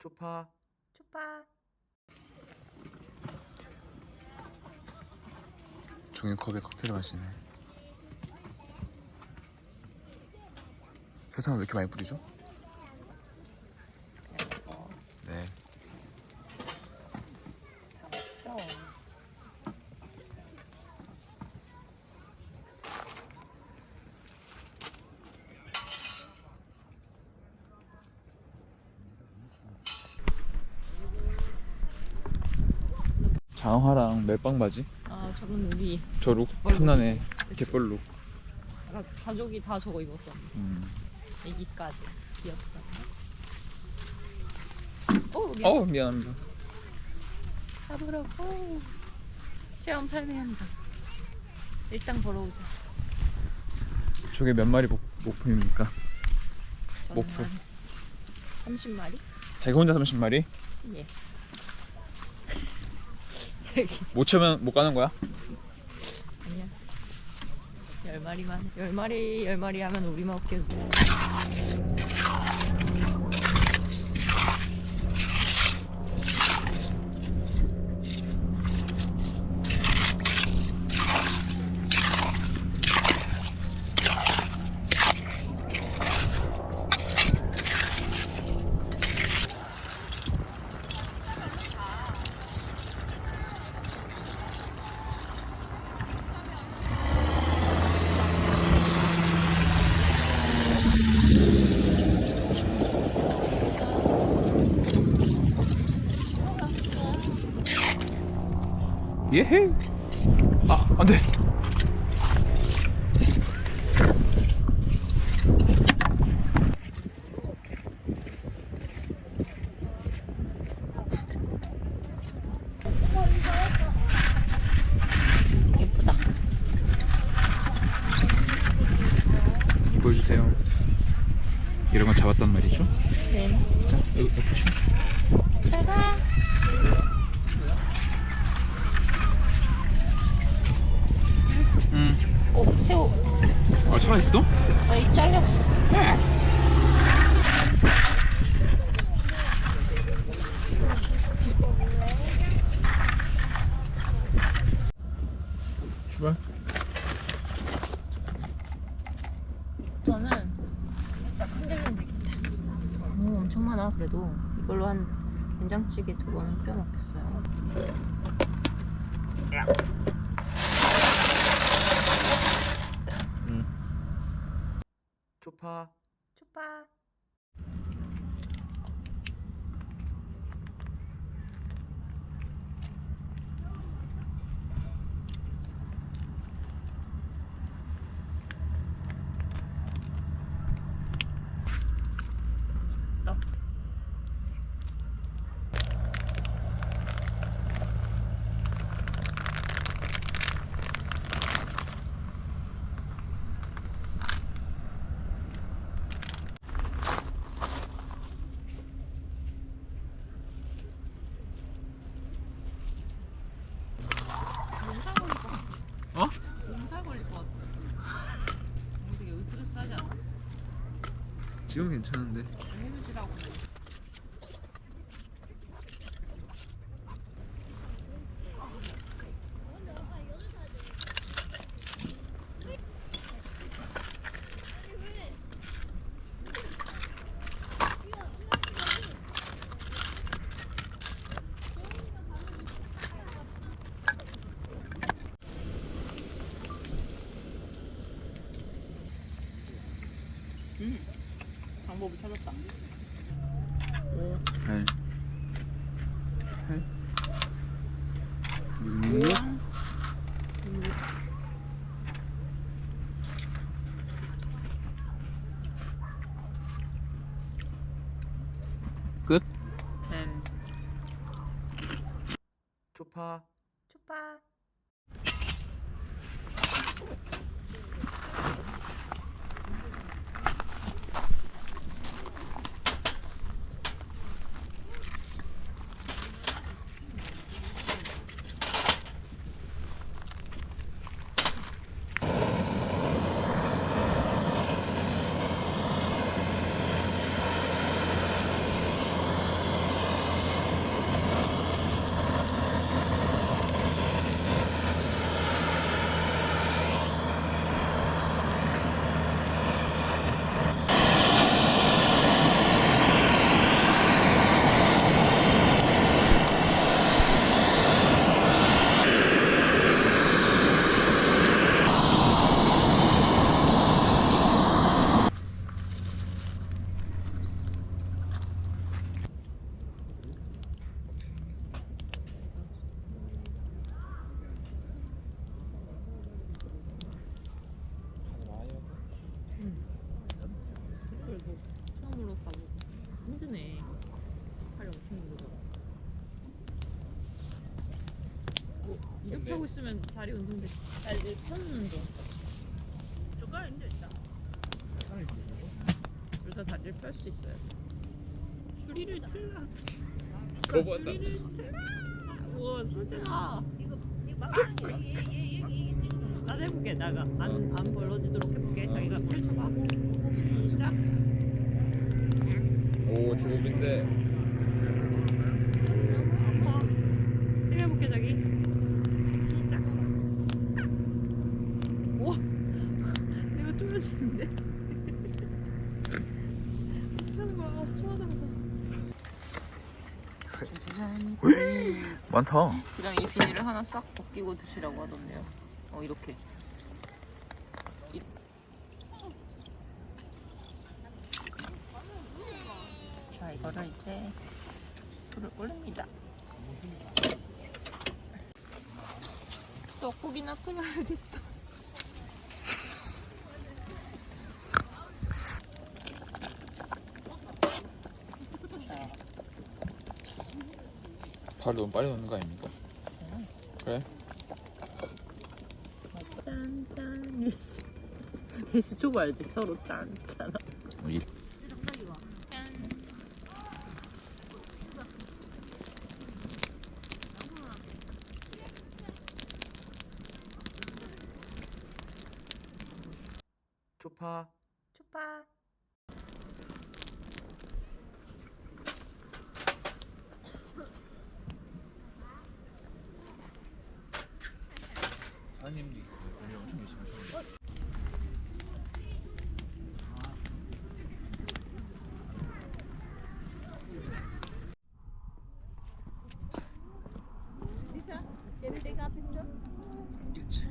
초파. 초파. 종이컵에 커피를 마시네. 설탕을 왜 이렇게 많이 뿌리죠? 네. 맛있어. 장화랑 멜빵 바지? 아, 저건 우리 저룩 갯벌룩이지. 탐나네. 그치. 갯벌룩. 가족이 다 저거 입었어. 애기까지. 귀엽다. 미안. 미안합니다. 잡으라고. 체험 삶의 현장. 일단 걸어오자. 저게 몇 마리 목표입니까? 목표. 30마리? 자기 혼자 30마리? 예스. 못 채우면 못 가는 거야? 아니야. 10마리만. 10마리 하면 우리만 웃겨줘. 예헤. 아, 안 돼. 예쁘다. 보여주세요. 이런 거 잡았단 말이죠? 네. 자, 여기 보시면. 잘 가. 새우. 아, 살아있어? 이 잘렸어. 출발. 저는 살짝 흔들면 되겠다. 오, 엄청 많아. 그래도 이걸로 한 된장찌개 2번은 끓여 먹겠어요. 초파. 초파. 몸살 걸릴 것 같아. 어? 몸살 걸릴 것 같아. 되게 으슬으슬하지 않아? 지금 괜찮은데. 해루지라고. 방법을 찾았다. 오. 8. 8. 6. 우와. 끝. 음. 초파. 초파. 이렇게 하고 있으면 다리 운동돼. 다리 편 운동. 조금 힘들다. 둘다 다리를 펼 수 있어요. 추리를 틀라. 거부한다. 추리를 틀라. 우와, 소진아. 이거 나도 해볼게. 나가 안 벌어지도록 해볼게. 자기가 펼쳐봐. 시작. 오 제법인데. 해볼게 자기. 시작. 우와. 내가 쫄려지는데. 하는 거야. 쳐다보자. 많다. 그냥 이 비닐을 하나 싹 벗기고 드시라고 하던데요. 이렇게. 자, 이거를 이제 불을 올립니다. 떡국이나 끓여야겠다. 발을 너무 빨리 넣는 거 아닙니까? 그래? 짠짠 릴스. 릴스 줘봐야지. 서로 짠짠. 이 초파. 초파. 사장님도 오늘 엄청 열심히 하셨는데. 그치.